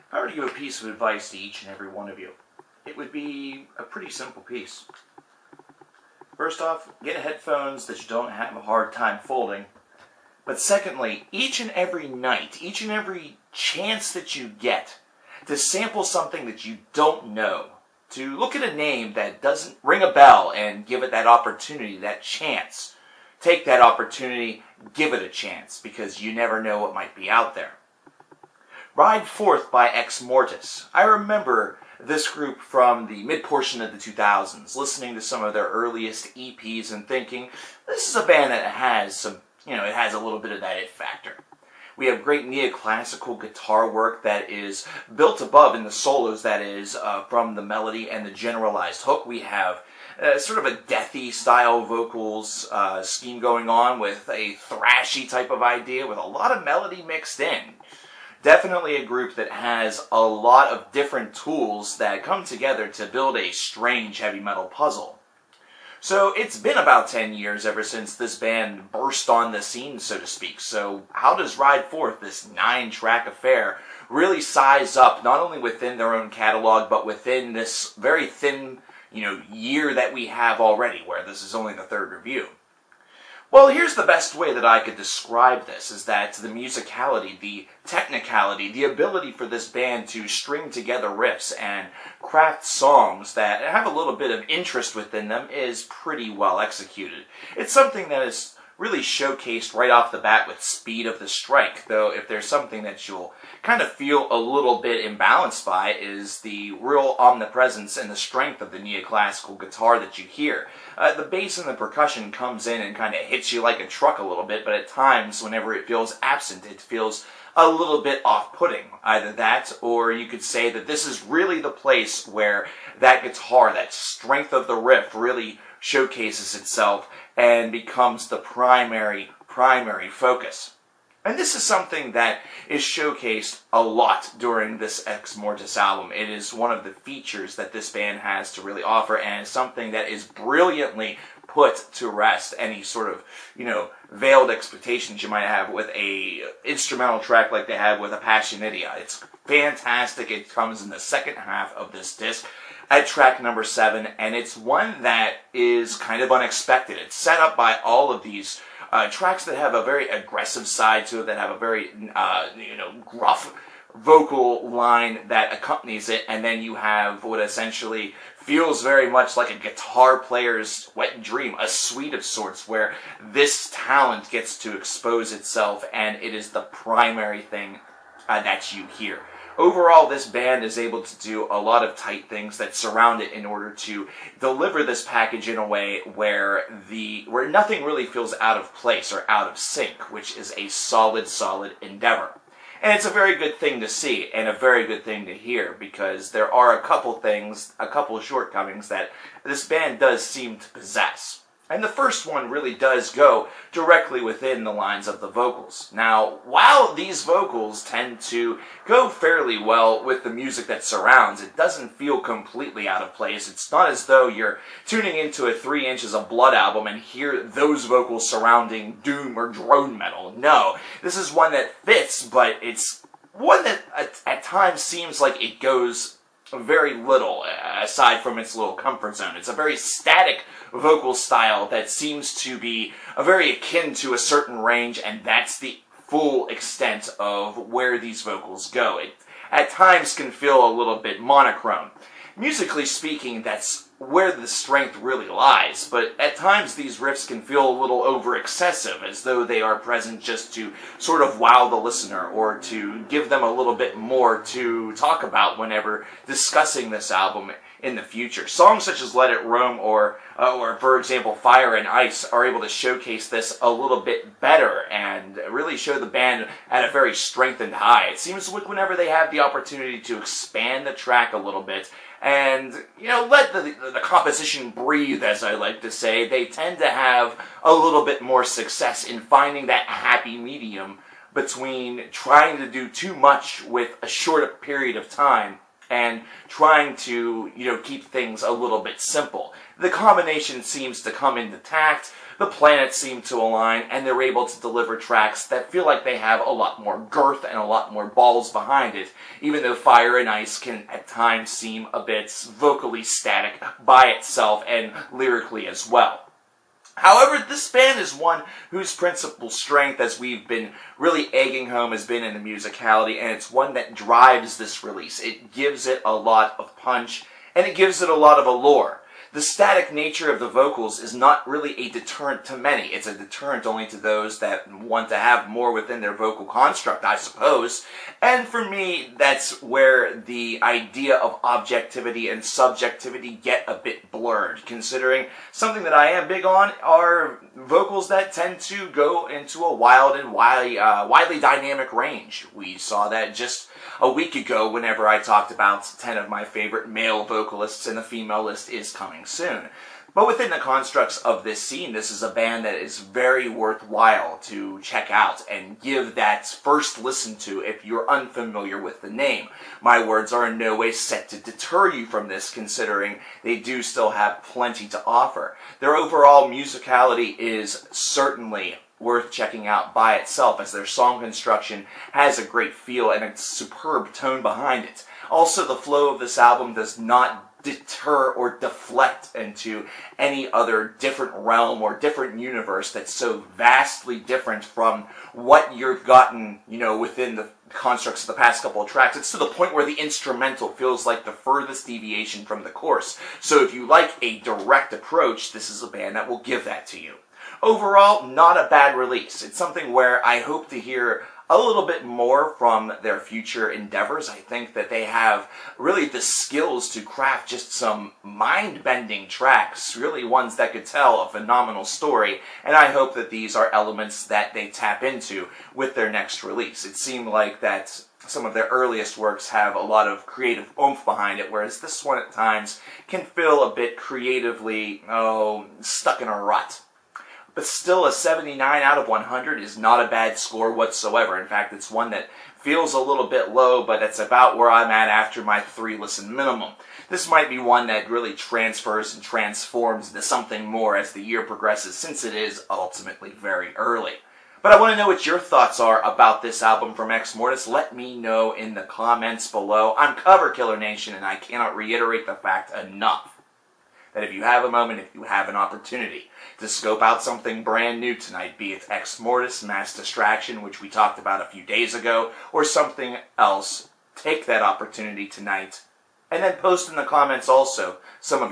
If I were to give a piece of advice to each and every one of you, it would be a pretty simple piece. First off, get headphones that you don't have a hard time folding. But secondly, each and every night, each and every chance that you get to sample something that you don't know, to look at a name that doesn't ring a bell and give it that opportunity, that chance. Take that opportunity, give it a chance, because you never know what might be out there. Ride Forth by Exmortus. I remember this group from the mid-portion of the 2000s, listening to some of their earliest EPs and thinking, this is a band that has some, it has a little bit of that it factor. We have great neoclassical guitar work that is built above in the solos, that is, from the melody and the generalized hook. We have sort of a deathy style vocals scheme going on with a thrashy type of idea with a lot of melody mixed in. Definitely a group that has a lot of different tools that come together to build a strange heavy metal puzzle. So it's been about 10 years ever since this band burst on the scene, so to speak. So how does Ride Forth, this 9-track affair, really size up not only within their own catalog, but within this very thin, year that we have already, where this is only the 3rd review? Well, here's the best way that I could describe this, is that the musicality, the technicality, the ability for this band to string together riffs and craft songs that have a little bit of interest within them is pretty well executed. It's something that is really showcased right off the bat with Speed of the Strike, though if there's something that you'll kind of feel a little bit imbalanced by is the real omnipresence and the strength of the neoclassical guitar that you hear. The bass and the percussion comes in and kind of hits you like a truck a little bit, but at times, whenever it feels absent, it feels a little bit off-putting. Either that, or you could say that this is really the place where that guitar, that strength of the riff, really showcases itself and becomes the primary focus. And this is something that is showcased a lot during this Exmortus album. It is one of the features that this band has to really offer, and something that is brilliantly put to rest any sort of, veiled expectations you might have with a instrumental track like they have with Appassionatia. It's fantastic. It comes in the second half of this disc at track number 7, and it's one that is kind of unexpected. It's set up by all of these tracks that have a very aggressive side to it, that have a very, gruff vocal line that accompanies it, and then you have what essentially feels very much like a guitar player's wet dream, a suite of sorts, where this talent gets to expose itself, and it is the primary thing that you hear. Overall, this band is able to do a lot of tight things that surround it in order to deliver this package in a way where nothing really feels out of place or out of sync, which is a solid endeavor. And it's a very good thing to see and a very good thing to hear, because there are a couple of shortcomings that this band does seem to possess. And the first one really does go directly within the lines of the vocals. Now, while these vocals tend to go fairly well with the music that surrounds, it doesn't feel completely out of place. It's not as though you're tuning into a 3 Inches of Blood album and hear those vocals surrounding doom or drone metal. No, this is one that fits, but it's one that at times seems like it goes very little, aside from its little comfort zone. It's a very static vocal style that seems to be very akin to a certain range, and that's the full extent of where these vocals go. It at times can feel a little bit monochrome. Musically speaking, that's where the strength really lies, but at times these riffs can feel a little over-excessive, as though they are present just to sort of wow the listener, or to give them a little bit more to talk about whenever discussing this album in the future. Songs such as Let It Roam or for example, Fire and Ice are able to showcase this a little bit better and really show the band at a very strengthened high. It seems like whenever they have the opportunity to expand the track a little bit and, let the composition breathe, as I like to say, they tend to have a little bit more success in finding that happy medium between trying to do too much with a short period of time and trying to, keep things a little bit simple. The combination seems to come into tact, the planets seem to align, and they're able to deliver tracks that feel like they have a lot more girth and a lot more balls behind it, even though Fire and Ice can at times seem a bit vocally static by itself and lyrically as well. However, this band is one whose principal strength, as we've been really egging home, has been in the musicality, and it's one that drives this release. It gives it a lot of punch, and it gives it a lot of allure. The static nature of the vocals is not really a deterrent to many. It's a deterrent only to those that want to have more within their vocal construct, I suppose. And for me, that's where the idea of objectivity and subjectivity get a bit blurred, considering something that I am big on are vocals that tend to go into a wild and widely dynamic range. We saw that just a week ago whenever I talked about 10 of my favorite male vocalists, and the female list is coming soon. But within the constructs of this scene, this is a band that is very worthwhile to check out and give that first listen to if you're unfamiliar with the name. My words are in no way set to deter you from this, considering they do still have plenty to offer. Their overall musicality is certainly worth checking out by itself, as their song construction has a great feel and a superb tone behind it. Also, the flow of this album does not deter or deflect into any other different realm or different universe that's so vastly different from what you've gotten, within the constructs of the past couple of tracks. It's to the point where the instrumental feels like the furthest deviation from the course. So if you like a direct approach, this is a band that will give that to you. Overall, not a bad release. It's something where I hope to hear a little bit more from their future endeavors. I think that they have really the skills to craft just some mind-bending tracks, really ones that could tell a phenomenal story, and I hope that these are elements that they tap into with their next release. It seemed like that some of their earliest works have a lot of creative oomph behind it, whereas this one at times can feel a bit creatively, stuck in a rut. But still, a 79 out of 100 is not a bad score whatsoever. In fact, it's one that feels a little bit low, but it's about where I'm at after my 3-listen minimum. This might be one that really transfers and transforms into something more as the year progresses, since it is ultimately very early. But I want to know what your thoughts are about this album from Exmortus. Let me know in the comments below. I'm coverkillernation, and I cannot reiterate the fact enough that if you have a moment, if you have an opportunity to scope out something brand new tonight, be it Exmortus, Mass Distraction, which we talked about a few days ago, or something else, take that opportunity tonight, and then post in the comments also some of